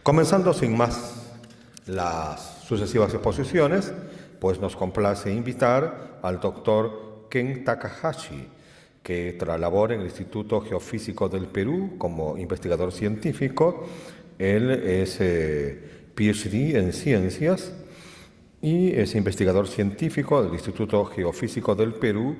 Comenzando sin más las sucesivas exposiciones, pues nos complace invitar al doctor Ken Takahashi, que tras labor en el Instituto Geofísico del Perú como investigador científico. Él es PhD en ciencias y es investigador científico del Instituto Geofísico del Perú,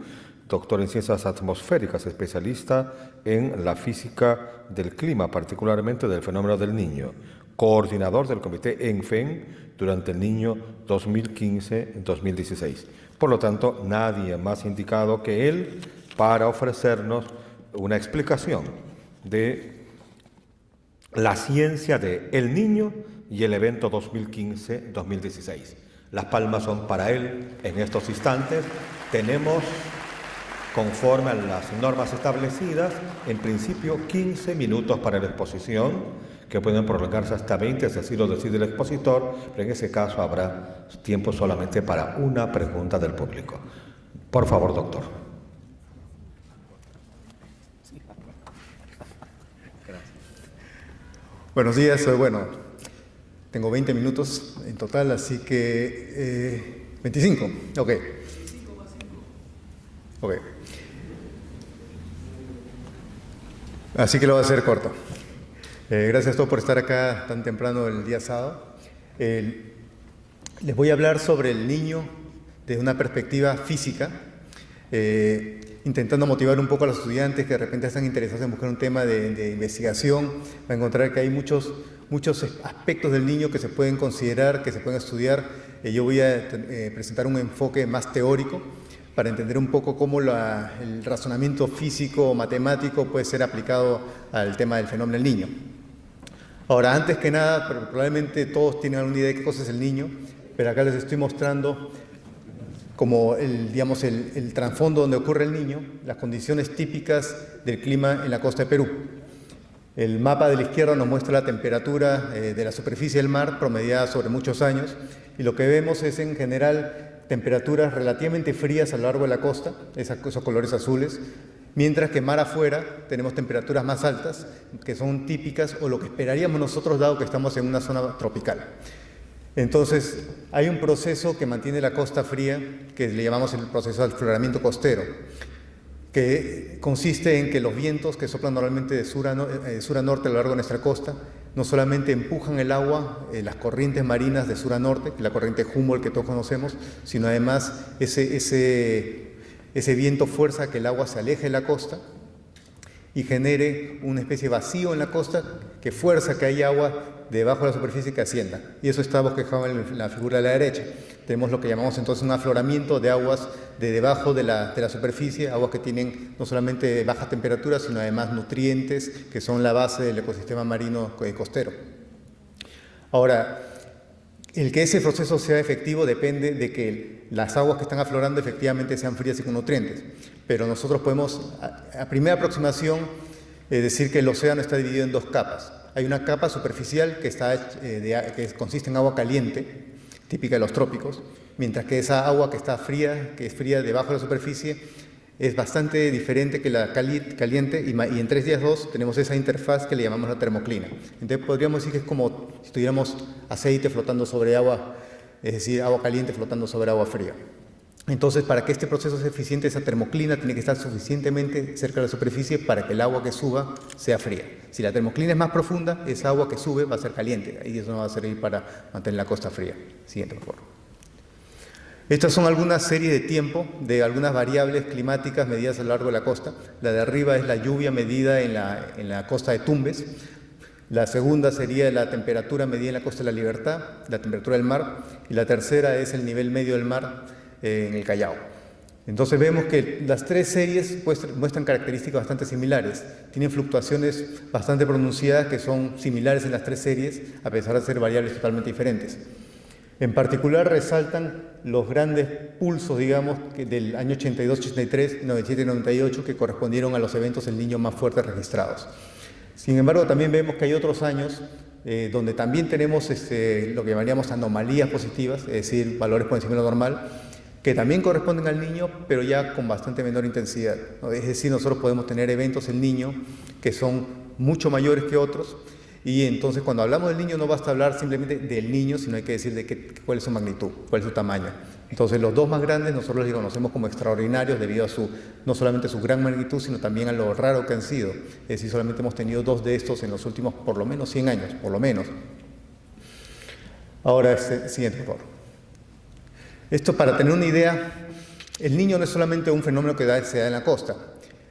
doctor en ciencias atmosféricas, especialista en la física del clima, particularmente del fenómeno del Niño, coordinador del comité ENFEN durante el Niño 2015-2016. Por lo tanto, nadie más indicado que él para ofrecernos una explicación de la ciencia de El Niño y el evento 2015-2016. Las palmas son para él en estos instantes. Tenemos, conforme a las normas establecidas, en principio 15 minutos para la exposición, que pueden prolongarse hasta 20, si así lo decide el expositor, pero en ese caso habrá tiempo solamente para una pregunta del público. Por favor, doctor. Buenos días, tengo 20 minutos en total, así que 25, ok. Así que lo voy a hacer corto. Gracias a todos por estar acá tan temprano el día sábado. Les voy a hablar sobre el niño desde una perspectiva física, intentando motivar un poco a los estudiantes que de repente están interesados en buscar un tema de investigación. Va a encontrar que hay muchos aspectos del niño que se pueden considerar, que se pueden estudiar. Yo voy a presentar un enfoque más teórico para entender un poco cómo el razonamiento físico o matemático puede ser aplicado al tema del fenómeno del niño. Ahora, antes que nada, probablemente todos tienen alguna idea de qué cosa es el niño, pero acá les estoy mostrando como el trasfondo donde ocurre el niño, las condiciones típicas del clima en la costa de Perú. El mapa de la izquierda nos muestra la temperatura de la superficie del mar promediada sobre muchos años, y lo que vemos es en general temperaturas relativamente frías a lo largo de la costa, esos colores azules, mientras que mar afuera tenemos temperaturas más altas, que son típicas o lo que esperaríamos nosotros dado que estamos en una zona tropical. Entonces, hay un proceso que mantiene la costa fría, que le llamamos el proceso de afloramiento costero, que consiste en que los vientos que soplan normalmente de sur a norte a lo largo de nuestra costa, no solamente empujan el agua, las corrientes marinas de sur a norte, la corriente Humboldt que todos conocemos, sino además ese viento fuerza a que el agua se aleje de la costa y genere una especie de vacío en la costa que fuerza que haya agua debajo de la superficie que ascienda. Y eso está bosquejado en la figura de la derecha. Tenemos lo que llamamos entonces un afloramiento de aguas de debajo de la superficie, aguas que tienen no solamente baja temperatura, sino además nutrientes que son la base del ecosistema marino costero. Ahora, el que ese proceso sea efectivo depende de que las aguas que están aflorando efectivamente sean frías y con nutrientes. Pero nosotros podemos, a primera aproximación, decir que el océano está dividido en dos capas. Hay una capa superficial que consiste en agua caliente, típica de los trópicos, mientras que esa agua que es fría debajo de la superficie, es bastante diferente que la caliente, y en 3.2 tenemos esa interfaz que le llamamos la termoclina. Entonces podríamos decir que es como si tuviéramos aceite flotando sobre agua, es decir, agua caliente flotando sobre agua fría. Entonces, para que este proceso sea eficiente, esa termoclina tiene que estar suficientemente cerca de la superficie para que el agua que suba sea fría. Si la termoclina es más profunda, esa agua que sube va a ser caliente, y eso no va a servir para mantener la costa fría. Siguiente, por favor. Estas son algunas series de tiempo de algunas variables climáticas medidas a lo largo de la costa. La de arriba es la lluvia medida en la costa de Tumbes. La segunda sería la temperatura medida en la costa de la Libertad, la temperatura del mar. Y la tercera es el nivel medio del mar en el Callao. Entonces vemos que las tres series muestran características bastante similares. Tienen fluctuaciones bastante pronunciadas que son similares en las tres series, a pesar de ser variables totalmente diferentes. En particular resaltan los grandes pulsos, digamos, del año 82, 83, 97 y 98, que correspondieron a los eventos del Niño más fuertes registrados. Sin embargo, también vemos que hay otros años donde también tenemos lo que llamaríamos anomalías positivas, es decir, valores por encima de lo normal, que también corresponden al Niño, pero ya con bastante menor intensidad, ¿no? Es decir, nosotros podemos tener eventos del Niño que son mucho mayores que otros, Y entonces cuando hablamos del niño no basta hablar simplemente del niño, sino hay que decir cuál es su magnitud, cuál es su tamaño. Entonces los dos más grandes nosotros los conocemos como extraordinarios debido a no solamente a su gran magnitud, sino también a lo raro que han sido. Es decir, solamente hemos tenido 2 de estos en los últimos por lo menos 100 años, por lo menos. Ahora, siguiente, por favor. Esto para tener una idea, el niño no es solamente un fenómeno que se da en la costa.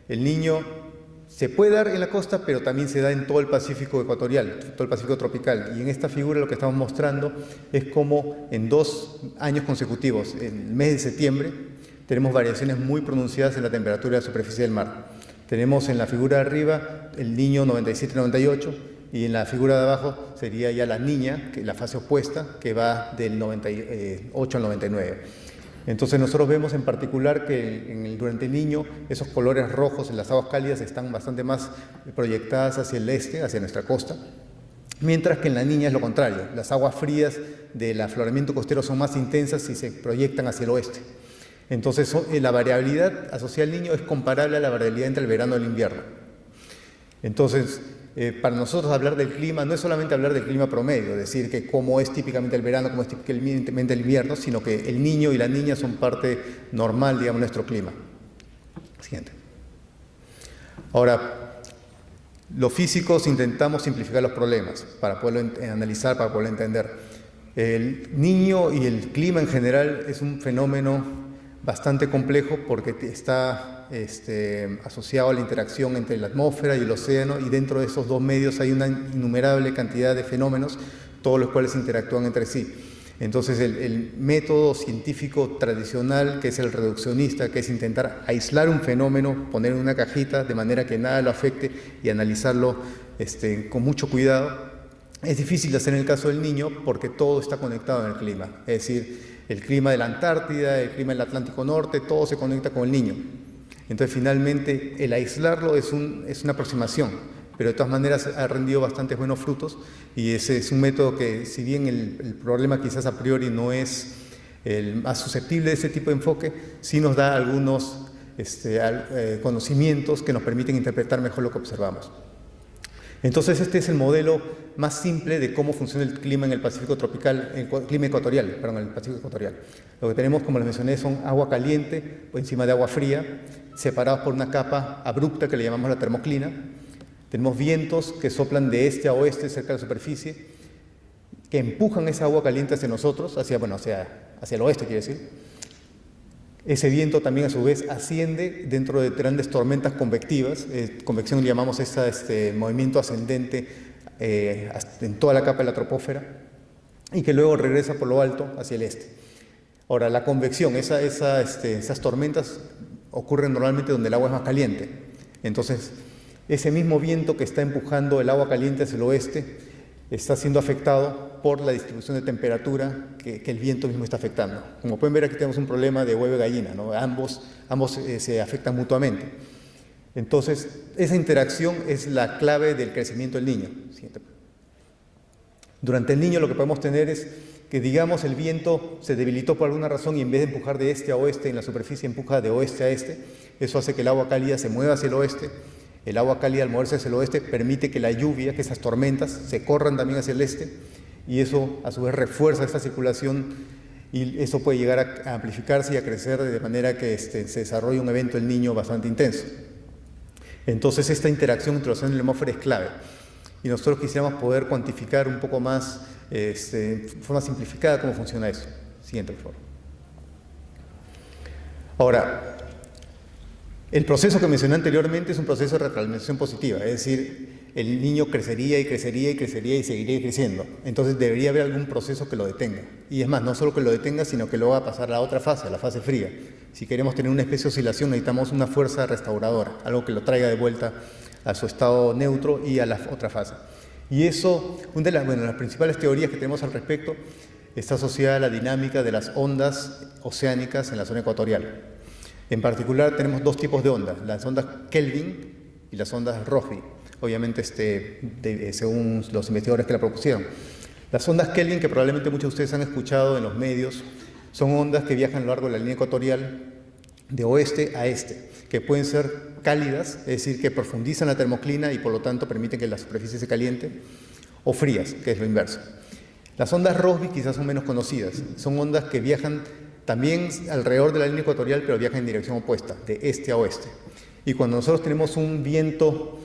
El niño se puede dar en la costa, pero también se da en todo el Pacífico ecuatorial, todo el Pacífico tropical. Y en esta figura lo que estamos mostrando es cómo en 2 años consecutivos, en el mes de septiembre, tenemos variaciones muy pronunciadas en la temperatura de la superficie del mar. Tenemos en la figura de arriba el niño 97-98 y en la figura de abajo sería ya la niña, que la fase opuesta, que va del 98 al 99. Entonces nosotros vemos en particular que durante el niño esos colores rojos en las aguas cálidas están bastante más proyectadas hacia el este, hacia nuestra costa, mientras que en la niña es lo contrario. Las aguas frías del afloramiento costero son más intensas y se proyectan hacia el oeste. Entonces la variabilidad asociada al niño es comparable a la variabilidad entre el verano y el invierno. Entonces, para nosotros hablar del clima no es solamente hablar del clima promedio, decir que cómo es típicamente el verano, cómo es típicamente el invierno, sino que el niño y la niña son parte normal, digamos, de nuestro clima. Siguiente. Ahora, los físicos intentamos simplificar los problemas para poderlo analizar, para poderlo entender. El niño y el clima en general es un fenómeno bastante complejo porque está asociado a la interacción entre la atmósfera y el océano, y dentro de esos 2 medios hay una innumerable cantidad de fenómenos, todos los cuales interactúan entre sí. Entonces el método científico tradicional, que es el reduccionista, que es intentar aislar un fenómeno, poner en una cajita de manera que nada lo afecte y analizarlo con mucho cuidado, es difícil de hacer en el caso del niño porque todo está conectado en el clima. Es decir, el clima de la Antártida, el clima del Atlántico Norte, todo se conecta con el niño. Entonces, finalmente, el aislarlo es una aproximación, pero de todas maneras ha rendido bastantes buenos frutos, y ese es un método que, si bien el problema quizás a priori no es el más susceptible de ese tipo de enfoque, sí nos da algunos conocimientos que nos permiten interpretar mejor lo que observamos. Entonces, este es el modelo más simple de cómo funciona el clima en el Pacífico tropical, en el clima ecuatorial, perdón, en el Pacífico ecuatorial. Lo que tenemos, como les mencioné, son agua caliente por encima de agua fría, separados por una capa abrupta que le llamamos la termoclina. Tenemos vientos que soplan de este a oeste cerca de la superficie, que empujan esa agua caliente hacia nosotros, hacia el oeste, quiere decir. Ese viento también a su vez asciende dentro de grandes tormentas convectivas. Convección le llamamos movimiento ascendente en toda la capa de la troposfera, y que luego regresa por lo alto hacia el este. Ahora, la convección, esas tormentas ocurren normalmente donde el agua es más caliente. Entonces, ese mismo viento que está empujando el agua caliente hacia el oeste está siendo afectado por la distribución de temperatura que el viento mismo está afectando. Como pueden ver, aquí tenemos un problema de huevo y gallina, ¿no? Ambos se afectan mutuamente. Entonces, esa interacción es la clave del crecimiento del niño. Siguiente. Durante el niño lo que podemos tener es que, digamos, el viento se debilitó por alguna razón y en vez de empujar de este a oeste en la superficie, empuja de oeste a este. Eso hace que el agua cálida se mueva hacia el oeste. El agua cálida, al moverse hacia el oeste, permite que la lluvia, que esas tormentas, se corran también hacia el este, y eso a su vez refuerza esta circulación, y eso puede llegar a amplificarse y a crecer de manera que se desarrolle un evento del niño bastante intenso. Entonces, esta interacción entre el océano y la atmósfera es clave, y nosotros quisiéramos poder cuantificar un poco más, de forma simplificada, cómo funciona eso. Siguiente, por favor. Ahora, el proceso que mencioné anteriormente es un proceso de retroalimentación positiva, es decir, el niño crecería y crecería y crecería y seguiría creciendo. Entonces debería haber algún proceso que lo detenga. Y es más, no solo que lo detenga, sino que lo haga pasar a la otra fase, a la fase fría. Si queremos tener una especie de oscilación, necesitamos una fuerza restauradora, algo que lo traiga de vuelta a su estado neutro y a la otra fase. Y eso, una de las principales teorías que tenemos al respecto está asociada a la dinámica de las ondas oceánicas en la zona ecuatorial. En particular tenemos 2 tipos de ondas, las ondas Kelvin y las ondas Rossby, obviamente según los investigadores que la propusieron. Las ondas Kelvin, que probablemente muchos de ustedes han escuchado en los medios, son ondas que viajan a lo largo de la línea ecuatorial de oeste a este, que pueden ser cálidas, es decir, que profundizan la termoclina y por lo tanto permiten que la superficie se caliente, o frías, que es lo inverso. Las ondas Rossby quizás son menos conocidas, son ondas que viajan también alrededor de la línea ecuatorial, pero viajan en dirección opuesta, de este a oeste. Y cuando nosotros tenemos un viento,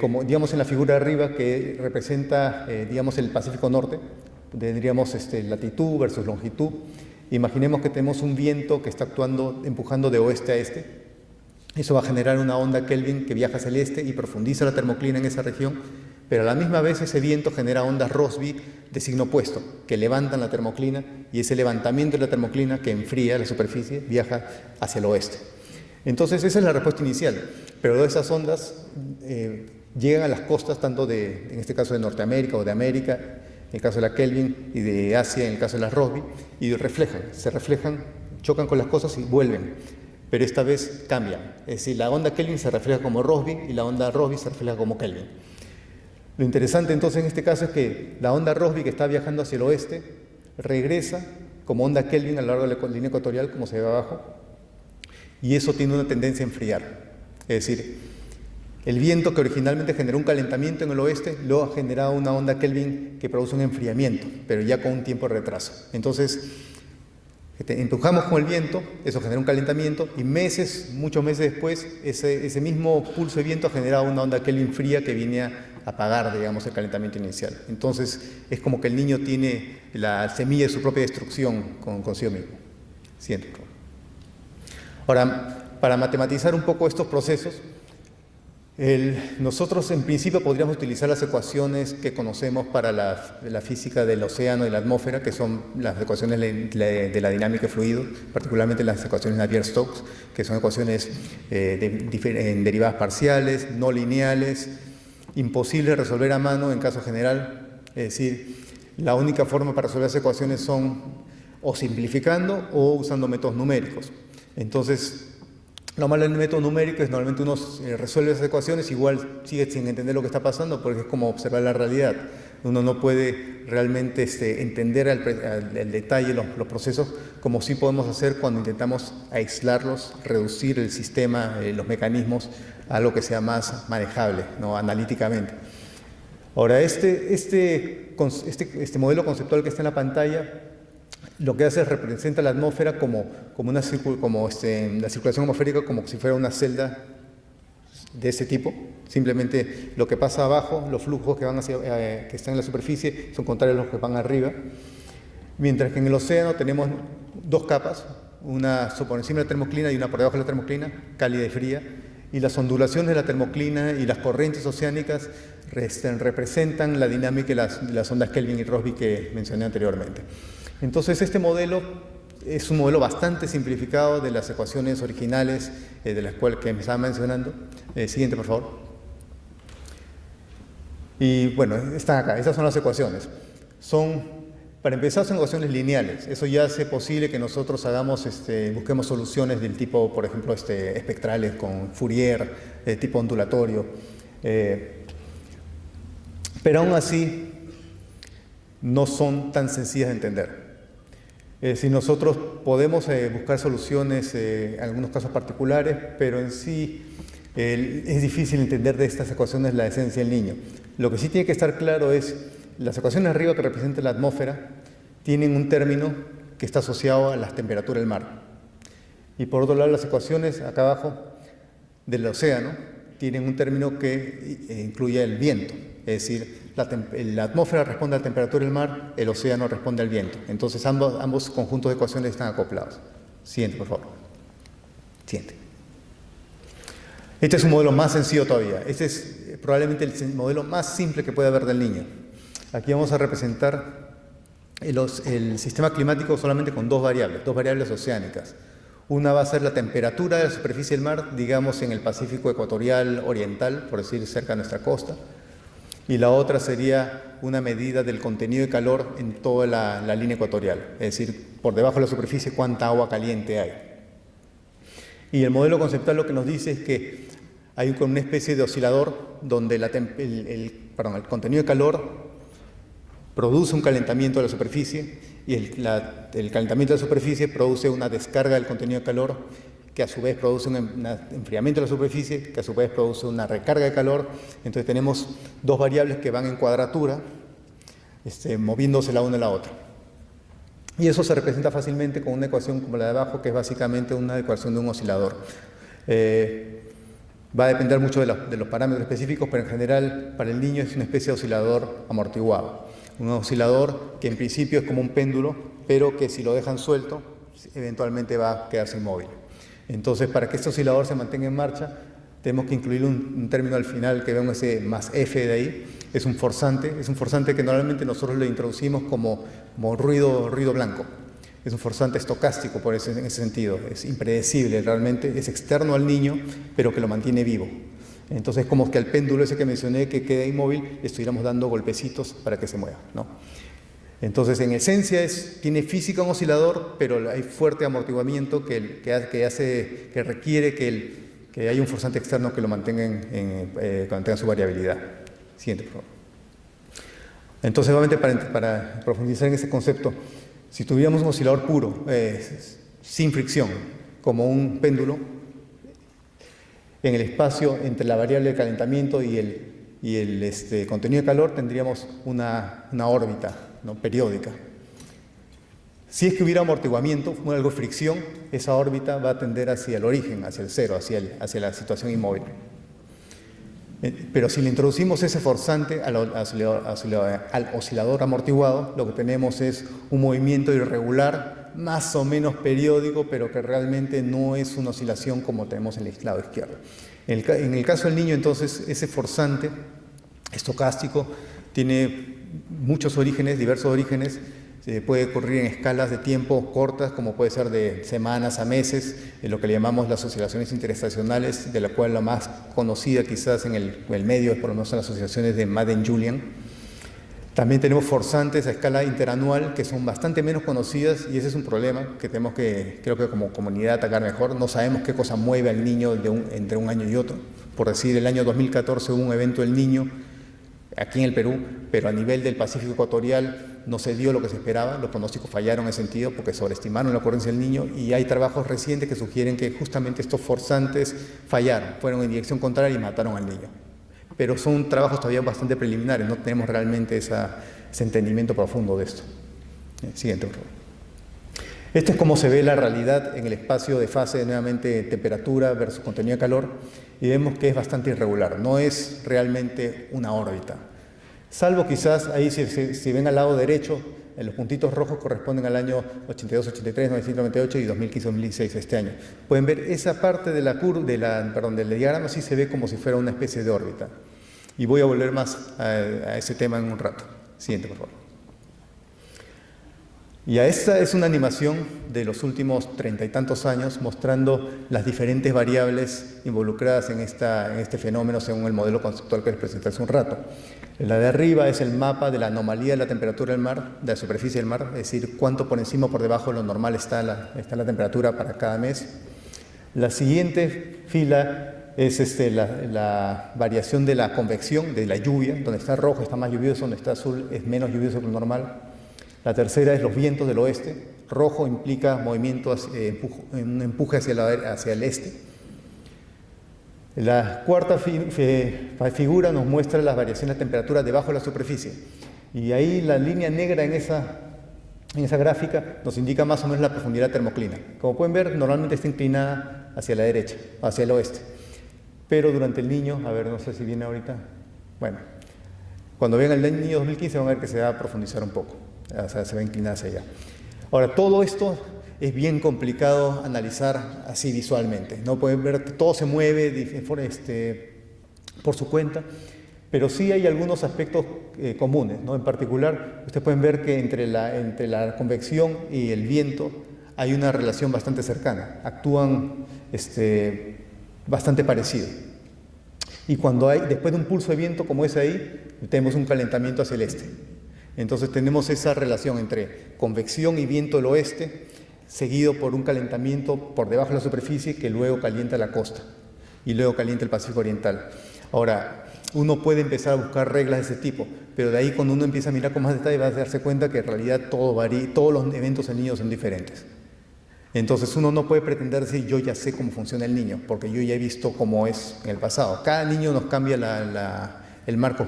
como digamos en la figura de arriba, que representa, digamos, el Pacífico Norte, tendríamos latitud versus longitud. Imaginemos que tenemos un viento que está actuando, empujando de oeste a este. Eso va a generar una onda Kelvin que viaja hacia el este y profundiza la termoclina en esa región, pero a la misma vez ese viento genera ondas Rossby de signo opuesto, que levantan la termoclina, y ese levantamiento de la termoclina que enfría la superficie viaja hacia el oeste. Entonces esa es la respuesta inicial, pero esas ondas llegan a las costas tanto en este caso de Norteamérica o de América, en el caso de la Kelvin, y de Asia en el caso de las Rossby, y se reflejan, chocan con las cosas y vuelven, pero esta vez cambian. Es decir, la onda Kelvin se refleja como Rossby y la onda Rossby se refleja como Kelvin. Lo interesante entonces en este caso es que la onda Rossby que está viajando hacia el oeste regresa como onda Kelvin a lo largo de la línea ecuatorial, como se ve abajo, y eso tiene una tendencia a enfriar. Es decir, el viento que originalmente generó un calentamiento en el oeste, luego ha generado una onda Kelvin que produce un enfriamiento, pero ya con un tiempo de retraso. Entonces, empujamos con el viento, eso genera un calentamiento, y muchos meses después, ese mismo pulso de viento ha generado una onda Kelvin fría que viene a apagar, digamos, el calentamiento inicial. Entonces, es como que el niño tiene la semilla de su propia destrucción consigo mismo. Siguiente, por favor. Ahora, para matematizar un poco estos procesos, nosotros en principio podríamos utilizar las ecuaciones que conocemos para la física del océano y la atmósfera, que son las ecuaciones de la dinámica de fluidos, particularmente las ecuaciones de Navier-Stokes, que son ecuaciones en derivadas parciales, no lineales, imposibles de resolver a mano en caso general. Es decir, la única forma para resolver esas ecuaciones son o simplificando o usando métodos numéricos. Entonces, lo malo del método numérico es normalmente uno resuelve esas ecuaciones, igual sigue sin entender lo que está pasando, porque es como observar la realidad. Uno no puede realmente entender al detalle los procesos, como sí podemos hacer cuando intentamos aislarlos, reducir el sistema, los mecanismos, a algo que sea más manejable, ¿no? Analíticamente. Ahora, este modelo conceptual que está en la pantalla, lo que hace es representa la atmósfera la circulación atmosférica como si fuera una celda de ese tipo. Simplemente lo que pasa abajo, los flujos que están en la superficie son contrarios a los que van arriba. Mientras que en el océano tenemos dos capas, una por encima de la termoclina y una por debajo de la termoclina, cálida y fría. Y las ondulaciones de la termoclina y las corrientes oceánicas representan la dinámica de las ondas Kelvin y Rossby que mencioné anteriormente. Entonces, este modelo es un modelo bastante simplificado de las ecuaciones originales de las cuales que me estaba mencionando. Siguiente, por favor. Y bueno, están acá, estas son las ecuaciones. Para empezar, son ecuaciones lineales. Eso ya hace posible que nosotros busquemos soluciones del tipo, por ejemplo, espectrales con Fourier, tipo ondulatorio. Pero aún así, no son tan sencillas de entender. Si nosotros podemos buscar soluciones en algunos casos particulares, pero en sí es difícil entender de estas ecuaciones la esencia del niño. Lo que sí tiene que estar claro es, las ecuaciones arriba que representan la atmósfera tienen un término que está asociado a la temperatura del mar. Y por otro lado, las ecuaciones acá abajo del océano tienen un término que incluye el viento. Es decir, la atmósfera responde a la temperatura del mar, el océano responde al viento. Entonces ambos conjuntos de ecuaciones están acoplados. Siguiente, por favor. Siguiente. Este es un modelo más sencillo todavía. Este es probablemente el modelo más simple que puede haber del niño. Aquí vamos a representar el sistema climático solamente con dos variables oceánicas. Una va a ser la temperatura de la superficie del mar, digamos en el Pacífico ecuatorial oriental, por decir cerca de nuestra costa. Y la otra sería una medida del contenido de calor en toda la línea ecuatorial, es decir, por debajo de la superficie cuánta agua caliente hay. Y el modelo conceptual lo que nos dice es que hay una especie de oscilador donde el contenido de calor produce un calentamiento de la superficie y el calentamiento de la superficie produce una descarga del contenido de calor que a su vez produce un enfriamiento de la superficie, que a su vez produce una recarga de calor. Entonces tenemos dos variables que van en cuadratura, moviéndose la una y la otra. Y eso se representa fácilmente con una ecuación como la de abajo, que es básicamente una ecuación de un oscilador. Va a depender mucho de los parámetros específicos, pero en general para el niño es una especie de oscilador amortiguado. Un oscilador que en principio es como un péndulo, pero que si lo dejan suelto, eventualmente va a quedarse inmóvil. Entonces, para que este oscilador se mantenga en marcha, tenemos que incluir un término al final que vemos ese más F de ahí. Es un forzante que normalmente nosotros le introducimos como ruido blanco. Es un forzante estocástico en ese sentido, es impredecible realmente, es externo al niño, pero que lo mantiene vivo. Entonces, como que al péndulo ese que mencioné que queda inmóvil, le estuviéramos dando golpecitos para que se mueva, ¿no? Entonces, en esencia tiene física un oscilador, pero hay fuerte amortiguamiento que requiere que haya un forzante externo que lo mantenga, mantenga su variabilidad. Siguiente, por favor. Entonces, nuevamente, para profundizar en ese concepto, si tuviéramos un oscilador puro, sin fricción, como un péndulo, en el espacio entre la variable de calentamiento y el contenido de calor tendríamos una órbita, ¿no?, periódica. Si es que hubiera amortiguamiento, algo de fricción, esa órbita va a tender hacia el origen, hacia el cero, hacia la situación inmóvil. Pero si le introducimos ese forzante al oscilador amortiguado, lo que tenemos es un movimiento irregular, más o menos periódico, pero que realmente no es una oscilación como tenemos en el lado izquierdo. En el caso del niño, entonces, ese forzante estocástico tiene muchos orígenes, diversos orígenes. Puede ocurrir en escalas de tiempo cortas, como puede ser de semanas a meses, en lo que le llamamos las oscilaciones interestacionales, de la cual la más conocida quizás en el medio es por lo menos las asociaciones de Madden-Julian. También tenemos forzantes a escala interanual, que son bastante menos conocidas, y ese es un problema que tenemos que, creo que como comunidad, atacar mejor. No sabemos qué cosa mueve al niño entre un año y otro. Por decir, el año 2014 hubo un evento del niño aquí en el Perú, pero a nivel del Pacífico ecuatorial no se dio lo que se esperaba, los pronósticos fallaron en ese sentido porque sobreestimaron la ocurrencia del niño, y hay trabajos recientes que sugieren que justamente estos forzantes fallaron, fueron en dirección contraria y mataron al niño. Pero son trabajos todavía bastante preliminares, no tenemos realmente ese entendimiento profundo de esto. Siguiente, por favor. Esto es cómo se ve la realidad en el espacio de fase, nuevamente temperatura versus contenido de calor, y vemos que es bastante irregular, no es realmente una órbita. Salvo quizás ahí, si ven al lado derecho, los puntitos rojos corresponden al año 82, 83, 998 y 2015, 2016, este año. Pueden ver esa parte de del diagrama, sí se ve como si fuera una especie de órbita. Y voy a volver más a ese tema en un rato. Siguiente, por favor. Y esta es una animación de los últimos 30 y tantos años mostrando las diferentes variables involucradas en este fenómeno según el modelo conceptual que les presenté hace un rato. La de arriba es el mapa de la anomalía de la temperatura del mar, de la superficie del mar, es decir, cuánto por encima o por debajo de lo normal está la temperatura para cada mes. La siguiente fila es la variación de la convección, de la lluvia, donde está rojo está más lluvioso, donde está azul es menos lluvioso que lo normal. La tercera es los vientos del oeste. Rojo implica movimiento, un empuje hacia el este. La cuarta figura nos muestra las variaciones de temperatura debajo de la superficie. Y ahí la línea negra en esa gráfica nos indica más o menos la profundidad termoclina. Como pueden ver, normalmente está inclinada hacia la derecha, hacia el oeste. Pero durante el niño, a ver, no sé si viene ahorita. Bueno, cuando vean el niño 2015 van a ver que se va a profundizar un poco. O sea, se va a inclinar hacia allá. Ahora, todo esto es bien complicado analizar así visualmente. No pueden ver que todo se mueve por su cuenta, pero sí hay algunos aspectos comunes, ¿no? En particular, ustedes pueden ver que entre la convección y el viento hay una relación bastante cercana. Actúan bastante parecido. Y cuando después de un pulso de viento como ese ahí, tenemos un calentamiento hacia el este. Entonces tenemos esa relación entre convección y viento del oeste, seguido por un calentamiento por debajo de la superficie que luego calienta la costa y luego calienta el Pacífico Oriental. Ahora, uno puede empezar a buscar reglas de ese tipo, pero de ahí cuando uno empieza a mirar con más detalle va a darse cuenta que en realidad todo varía, todos los eventos en niños son diferentes. Entonces uno no puede pretender decir yo ya sé cómo funciona el niño, porque yo ya he visto cómo es en el pasado. Cada niño nos cambia el marco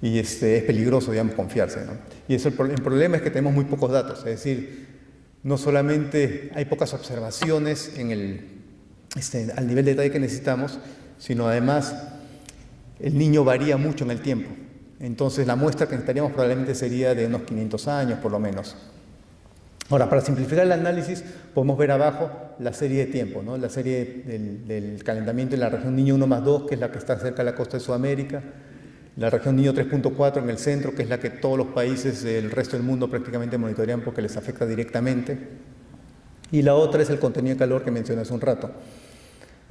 y es peligroso, digamos, confiarse, ¿no? Y el problema es que tenemos muy pocos datos, es decir, no solamente hay pocas observaciones al nivel de detalle que necesitamos, sino además el niño varía mucho en el tiempo. Entonces la muestra que necesitaríamos probablemente sería de unos 500 años por lo menos. Ahora, para simplificar el análisis, podemos ver abajo la serie de tiempo, ¿no? La serie del calentamiento en la región Niño 1+2, que es la que está cerca de la costa de Sudamérica, la región Niño 3.4 en el centro, que es la que todos los países del resto del mundo prácticamente monitorean porque les afecta directamente, y la otra es el contenido de calor que mencioné hace un rato.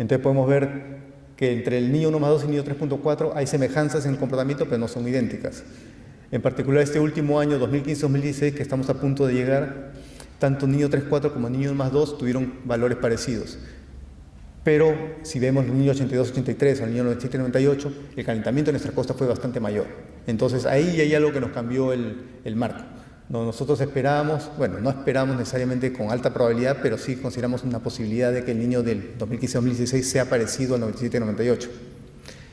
Entonces podemos ver que entre el Niño 1+2 y el Niño 3.4 hay semejanzas en el comportamiento, pero no son idénticas. En particular este último año, 2015-2016, que estamos a punto de llegar, tanto Niño 3.4 como Niño 1+2 tuvieron valores parecidos. Pero si vemos el Niño 82-83 o el Niño 97-98, el calentamiento en nuestra costa fue bastante mayor. Entonces ahí hay algo que nos cambió el marco. Nosotros esperábamos, bueno, no esperábamos necesariamente con alta probabilidad, pero sí consideramos una posibilidad de que el niño del 2015-2016 sea parecido al 97-98.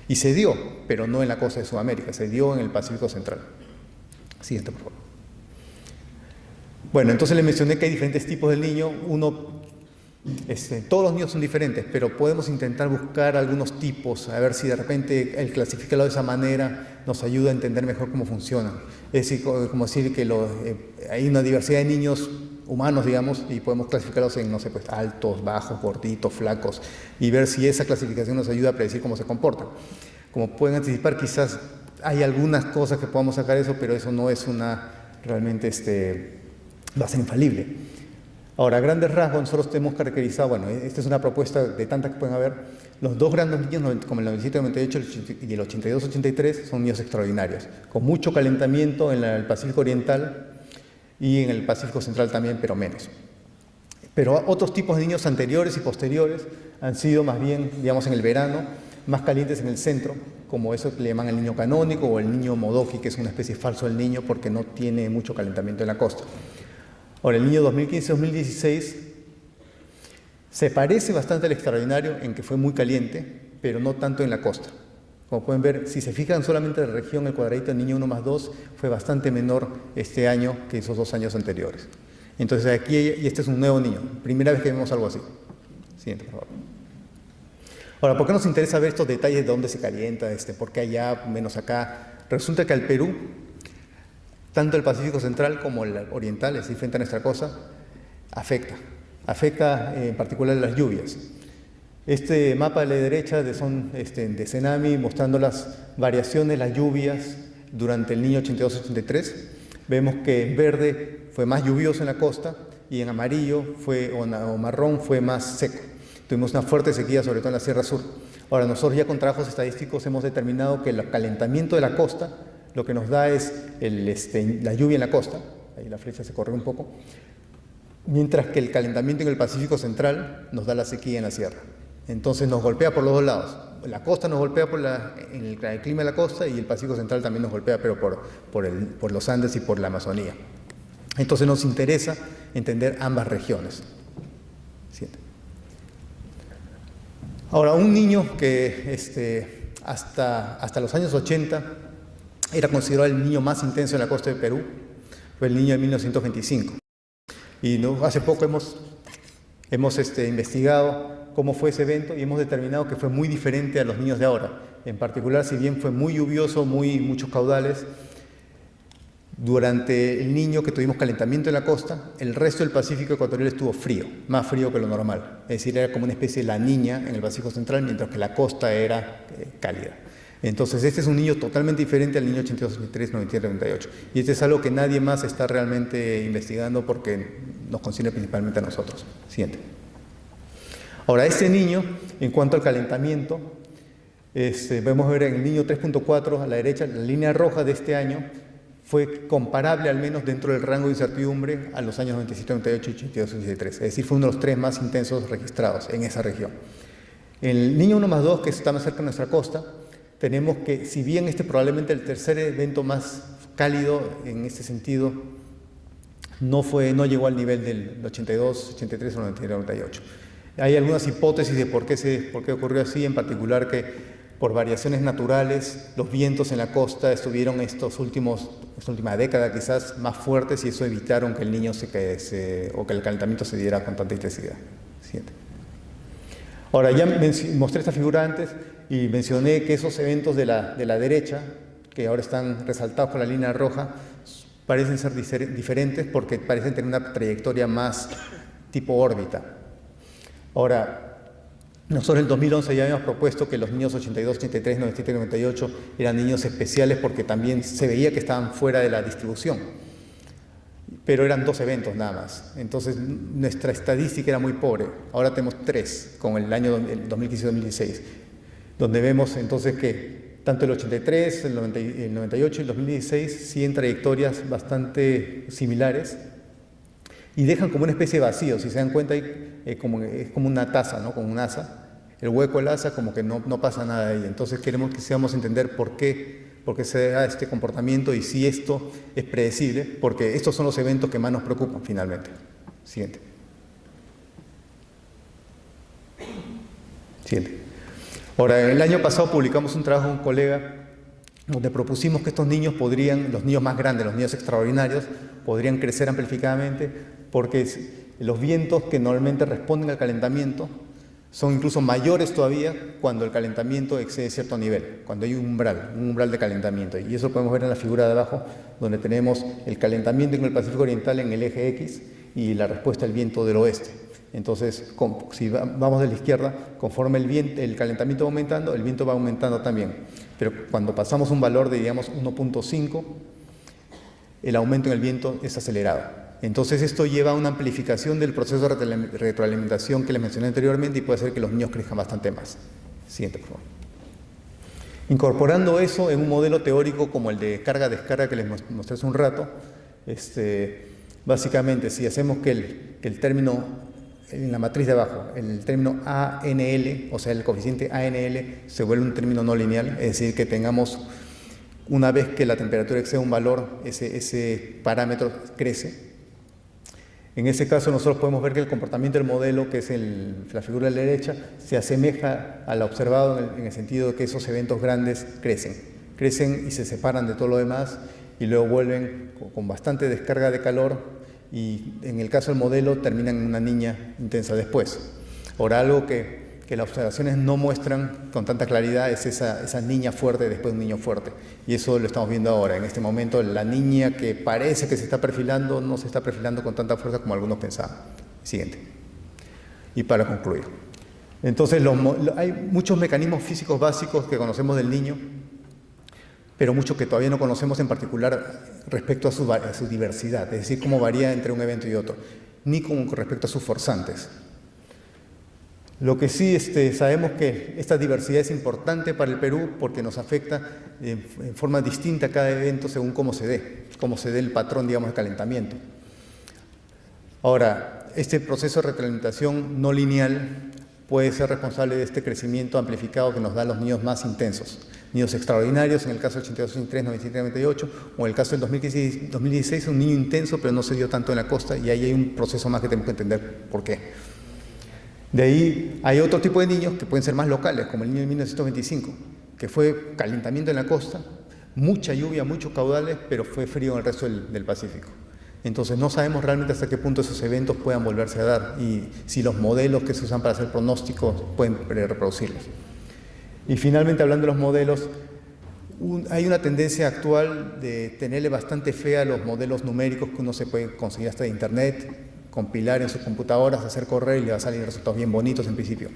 Y se dio, pero no en la costa de Sudamérica, se dio en el Pacífico Central. Siguiente, por favor. Bueno, entonces le mencioné que hay diferentes tipos de niño. Todos los niños son diferentes, pero podemos intentar buscar algunos tipos, a ver si de repente el clasificarlo de esa manera nos ayuda a entender mejor cómo funcionan. Es decir, como decir que hay una diversidad de niños humanos, digamos, y podemos clasificarlos en, no sé, pues altos, bajos, gorditos, flacos, y ver si esa clasificación nos ayuda a predecir cómo se comportan. Como pueden anticipar, quizás hay algunas cosas que podamos sacar de eso, pero eso no es realmente base infalible. Ahora, a grandes rasgos, nosotros hemos caracterizado, bueno, esta es una propuesta de tantas que pueden haber, los dos grandes niños, como el 97-98 y el 82-83, son niños extraordinarios, con mucho calentamiento en el Pacífico Oriental y en el Pacífico Central también, pero menos. Pero otros tipos de niños anteriores y posteriores han sido más bien, digamos, en el verano, más calientes en el centro, como eso que le llaman el niño canónico o el niño modoki, que es una especie falso del niño porque no tiene mucho calentamiento en la costa. Ahora, el niño 2015-2016 se parece bastante al extraordinario en que fue muy caliente, pero no tanto en la costa. Como pueden ver, si se fijan solamente en la región, el cuadradito del niño 1+2 fue bastante menor este año que esos 2 años anteriores. Entonces aquí, y este es un nuevo niño, primera vez que vemos algo así. Siguiente, por favor. Ahora, ¿por qué nos interesa ver estos detalles de dónde se calienta, por qué allá, menos acá? Resulta que al Perú, tanto el Pacífico Central como el Oriental, es decir, frente a nuestra costa, afecta en particular las lluvias. Este mapa de la derecha son de Cenami, mostrando las variaciones, las lluvias durante el Niño 82-83. Vemos que en verde fue más lluvioso en la costa y en amarillo o marrón fue más seco. Tuvimos una fuerte sequía, sobre todo en la Sierra Sur. Ahora, nosotros ya con trabajos estadísticos hemos determinado que el calentamiento de la costa lo que nos da es la lluvia en la costa, ahí la flecha se corre un poco, mientras que el calentamiento en el Pacífico Central nos da la sequía en la sierra. Entonces nos golpea por los dos lados. La costa nos golpea en el clima de la costa y el Pacífico Central también nos golpea, pero por los Andes y por la Amazonía. Entonces nos interesa entender ambas regiones. Siguiente. Ahora, un niño que hasta los años 80 era considerado el niño más intenso en la costa de Perú, fue el niño de 1925. Y hace poco hemos investigado cómo fue ese evento y hemos determinado que fue muy diferente a los niños de ahora. En particular, si bien fue muy lluvioso, muchos caudales, durante el niño que tuvimos calentamiento en la costa, el resto del Pacífico ecuatorial estuvo frío, más frío que lo normal. Es decir, era como una especie de la niña en el Pacífico Central, mientras que la costa era cálida. Entonces, este es un niño totalmente diferente al niño 82-83, 97-98. Y este es algo que nadie más está realmente investigando porque nos concierne principalmente a nosotros. Siguiente. Ahora, este niño, en cuanto al calentamiento, podemos ver en el niño 3.4 a la derecha, la línea roja de este año fue comparable, al menos dentro del rango de incertidumbre, a los años 97, 98 y 82-83. Es decir, fue uno de los 3 más intensos registrados en esa región. El niño 1+2, que está más cerca de nuestra costa, tenemos que, si bien probablemente el tercer evento más cálido en este sentido no llegó al nivel del 82, 83 o 98. Hay algunas hipótesis de por qué ocurrió así, en particular que por variaciones naturales los vientos en la costa estuvieron esta última década quizás más fuertes y eso evitaron que el niño o que el calentamiento se diera con tanta intensidad. Siguiente. Ahora, ya mostré esta figura antes y mencioné que esos eventos de la derecha, que ahora están resaltados con la línea roja, parecen ser diferentes porque parecen tener una trayectoria más tipo órbita. Ahora, nosotros en el 2011 ya habíamos propuesto que los niños 82, 83, 97 y 98 eran niños especiales porque también se veía que estaban fuera de la distribución. Pero eran 2 eventos nada más. Entonces, nuestra estadística era muy pobre. Ahora tenemos 3 con el año 2015-2016, donde vemos entonces que tanto el 83, el 98 y el 2016 siguen trayectorias bastante similares y dejan como una especie de vacío. Si se dan cuenta, es como una taza, ¿no? Como un asa. El hueco del asa como que no pasa nada de ahí. Entonces quisiéramos entender por qué se da este comportamiento y si esto es predecible, porque estos son los eventos que más nos preocupan finalmente. Siguiente. Ahora, el año pasado publicamos un trabajo con un colega donde propusimos que estos niños los niños más grandes, los niños extraordinarios, podrían crecer amplificadamente porque los vientos que normalmente responden al calentamiento son incluso mayores todavía cuando el calentamiento excede cierto nivel, cuando hay un umbral de calentamiento. Y eso lo podemos ver en la figura de abajo, donde tenemos el calentamiento en el Pacífico Oriental en el eje X y la respuesta del viento del oeste. Entonces, si vamos de la izquierda, conforme el calentamiento va aumentando, el viento va aumentando también. Pero cuando pasamos un valor de, digamos, 1.5, el aumento en el viento es acelerado. Entonces, esto lleva a una amplificación del proceso de retroalimentación que les mencioné anteriormente y puede hacer que los niños crezcan bastante más. Siguiente, por favor. Incorporando eso en un modelo teórico como el de carga-descarga que les mostré hace un rato, básicamente, si hacemos que el término, en la matriz de abajo, el término ANL, o sea, el coeficiente ANL, se vuelve un término no lineal, es decir, que tengamos, una vez que la temperatura excede un valor, ese parámetro crece. En ese caso, nosotros podemos ver que el comportamiento del modelo, que es la figura de la derecha, se asemeja al observado en el sentido de que esos eventos grandes crecen y se separan de todo lo demás y luego vuelven con bastante descarga de calor y en el caso del modelo terminan en una niña intensa después. Ahora, algo que las observaciones no muestran con tanta claridad es esa niña fuerte después de un niño fuerte. Y eso lo estamos viendo ahora. En este momento, la niña que parece que se está perfilando, no se está perfilando con tanta fuerza como algunos pensaban. Siguiente. Y para concluir. Entonces, hay muchos mecanismos físicos básicos que conocemos del niño, pero muchos que todavía no conocemos, en particular respecto a su diversidad, es decir, cómo varía entre un evento y otro, ni con respecto a sus forzantes. Lo que sí sabemos que esta diversidad es importante para el Perú porque nos afecta en forma distinta cada evento según cómo se dé el patrón, digamos, de calentamiento. Ahora, este proceso de retroalimentación no lineal puede ser responsable de este crecimiento amplificado que nos da los niños más intensos. Niños extraordinarios, en el caso del 82, 83, 97, 98, o en el caso del 2016, un niño intenso, pero no se dio tanto en la costa, y ahí hay un proceso más que tenemos que entender por qué. De ahí hay otro tipo de niños que pueden ser más locales, como el niño de 1925, que fue calentamiento en la costa, mucha lluvia, muchos caudales, pero fue frío en el resto del Pacífico. Entonces no sabemos realmente hasta qué punto esos eventos puedan volverse a dar y si los modelos que se usan para hacer pronósticos pueden reproducirlos. Y finalmente, hablando de los modelos, hay una tendencia actual de tenerle bastante fe a los modelos numéricos que uno se puede conseguir hasta de internet, compilar en sus computadoras, hacer correr y le va a salir resultados bien bonitos en principio.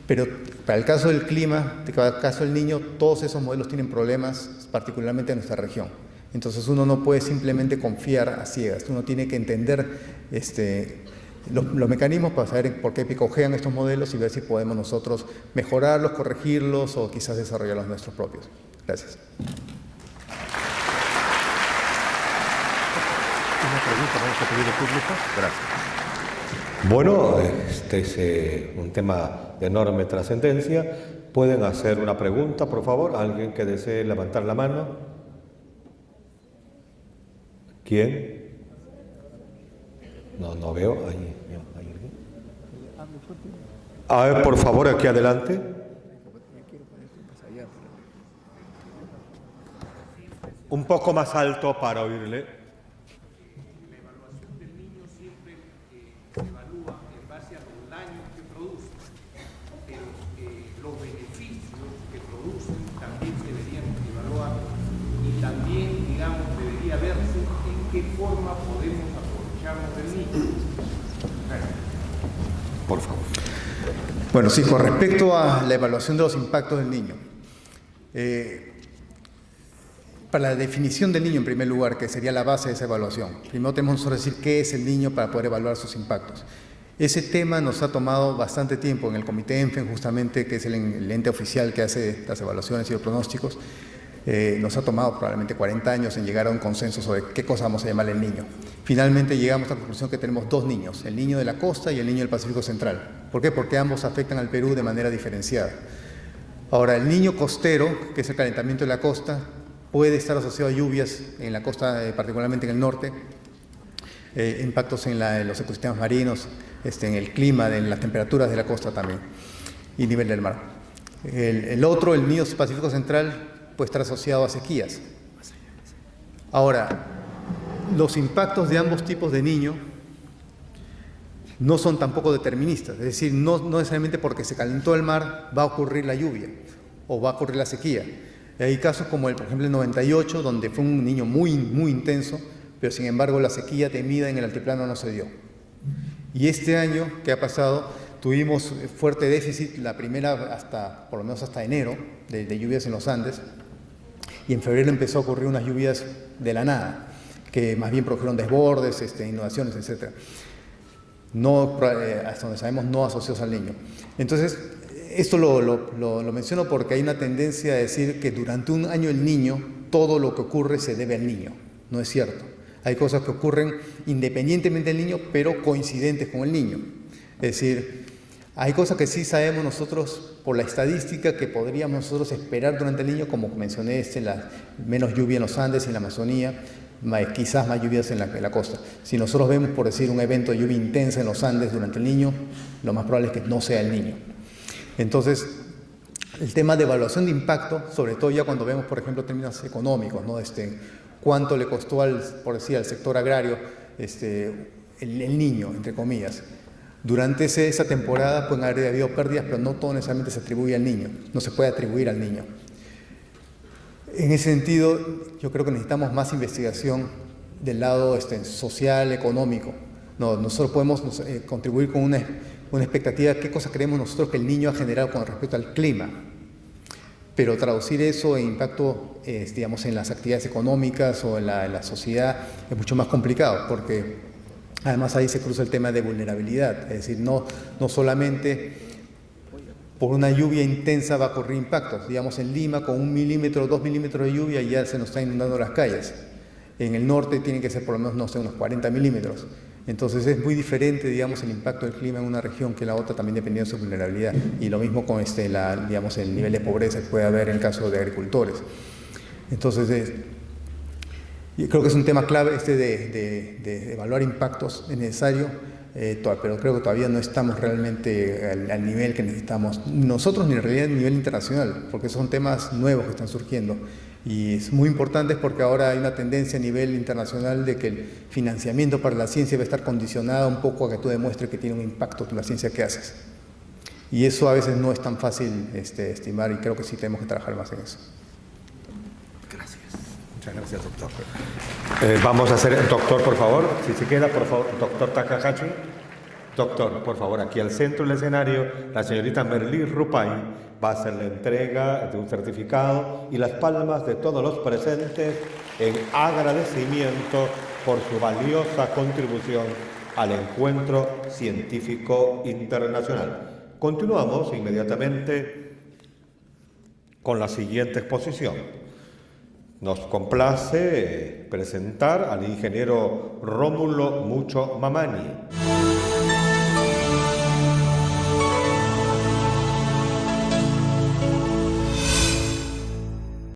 Pero para el caso del clima, para el caso del niño, todos esos modelos tienen problemas, particularmente en nuestra región. Entonces uno no puede simplemente confiar a ciegas, uno tiene que entender los mecanismos para saber por qué picojean estos modelos y ver si podemos nosotros mejorarlos, corregirlos o quizás desarrollar los nuestros propios. Gracias. Una pregunta, vamos a pedir al público. Gracias. Bueno, este es un tema de enorme trascendencia. ¿Pueden hacer una pregunta, por favor? ¿Alguien que desee levantar la mano? ¿Quién? No veo. Ahí alguien. A ver, por favor, aquí adelante. Un poco más alto para oírle. La evaluación del niño siempre se evalúa en base a los daños que produce, pero los beneficios que producen también se deberían evaluar y también, digamos, debería verse en qué forma podemos aprovecharnos del niño. Por favor. Bueno, sí, con respecto a la evaluación de los impactos del niño. Para la definición del niño, en primer lugar, que sería la base de esa evaluación, primero tenemos que decir qué es el niño para poder evaluar sus impactos. Ese tema nos ha tomado bastante tiempo en el Comité ENFEN, justamente, que es el ente oficial que hace las evaluaciones y los pronósticos. Nos ha tomado probablemente 40 años en llegar a un consenso sobre qué cosa vamos a llamarle el niño. Finalmente llegamos a la conclusión que tenemos dos niños, el niño de la costa y el niño del Pacífico Central. ¿Por qué? Porque ambos afectan al Perú de manera diferenciada. Ahora, el niño costero, que es el calentamiento de la costa, puede estar asociado a lluvias en la costa, particularmente en el norte, impactos en los ecosistemas marinos, en el clima, en las temperaturas de la costa también, y nivel del mar. El otro, el niño Pacífico Central, puede estar asociado a sequías. Ahora, los impactos de ambos tipos de niño no son tampoco deterministas, es decir, no necesariamente porque se calentó el mar va a ocurrir la lluvia o va a ocurrir la sequía. Hay casos como, por ejemplo, el 98, donde fue un niño muy intenso, pero sin embargo la sequía temida en el altiplano no se dio. Y este año, que ha pasado, tuvimos fuerte déficit, la primera por lo menos hasta enero, de lluvias en los Andes, y en febrero empezó a ocurrir unas lluvias de la nada, que más bien produjeron desbordes, inundaciones, etc. No, hasta donde sabemos, no asociados al niño. Entonces, esto lo menciono porque hay una tendencia a decir que durante un año el niño, todo lo que ocurre se debe al niño. No es cierto. Hay cosas que ocurren independientemente del niño, pero coincidentes con el niño. Es decir, hay cosas que sí sabemos nosotros por la estadística que podríamos nosotros esperar durante el niño, como mencioné, menos lluvia en los Andes y en la Amazonía, quizás más lluvias en la costa. Si nosotros vemos, por decir, un evento de lluvia intensa en los Andes durante el niño, lo más probable es que no sea el niño. Entonces, el tema de evaluación de impacto, sobre todo ya cuando vemos, por ejemplo, términos económicos, ¿no? Cuánto le costó por decir, al sector agrario el niño, entre comillas. Durante esa temporada pueden haber habido pérdidas, pero no todo necesariamente se atribuye al niño, no se puede atribuir al niño. En ese sentido, yo creo que necesitamos más investigación del lado social, económico. Nosotros podemos contribuir con una expectativa de qué cosa creemos nosotros que el niño ha generado con respecto al clima. Pero traducir eso en impacto, digamos, en las actividades económicas o en la sociedad es mucho más complicado, porque además ahí se cruza el tema de vulnerabilidad. Es decir, no solamente por una lluvia intensa va a ocurrir impactos. Digamos, en Lima, con 1 milímetro, 2 milímetros de lluvia ya se nos están inundando las calles. En el norte tienen que ser por lo menos, no sé, unos 40 milímetros. Entonces es muy diferente, digamos, el impacto del clima en una región que en la otra, también dependiendo de su vulnerabilidad. Y lo mismo con digamos, el nivel de pobreza que puede haber en el caso de agricultores. Entonces, yo creo que es un tema clave de evaluar impactos, es necesario, pero creo que todavía no estamos realmente al nivel que necesitamos nosotros, ni en realidad a nivel internacional, porque son temas nuevos que están surgiendo. Y es muy importante porque ahora hay una tendencia a nivel internacional de que el financiamiento para la ciencia va a estar condicionado un poco a que tú demuestres que tiene un impacto la ciencia que haces. Y eso a veces no es tan fácil estimar, y creo que sí tenemos que trabajar más en eso. Gracias. Muchas gracias, doctor. Vamos a hacer, doctor, por favor, si se queda, por favor, doctor Takahashi. Doctor, por favor, aquí al centro del escenario, la señorita Merlí Rupay va a hacer la entrega de un certificado y las palmas de todos los presentes en agradecimiento por su valiosa contribución al encuentro científico internacional. Continuamos inmediatamente con la siguiente exposición. Nos complace presentar al ingeniero Rómulo Mucho Mamani.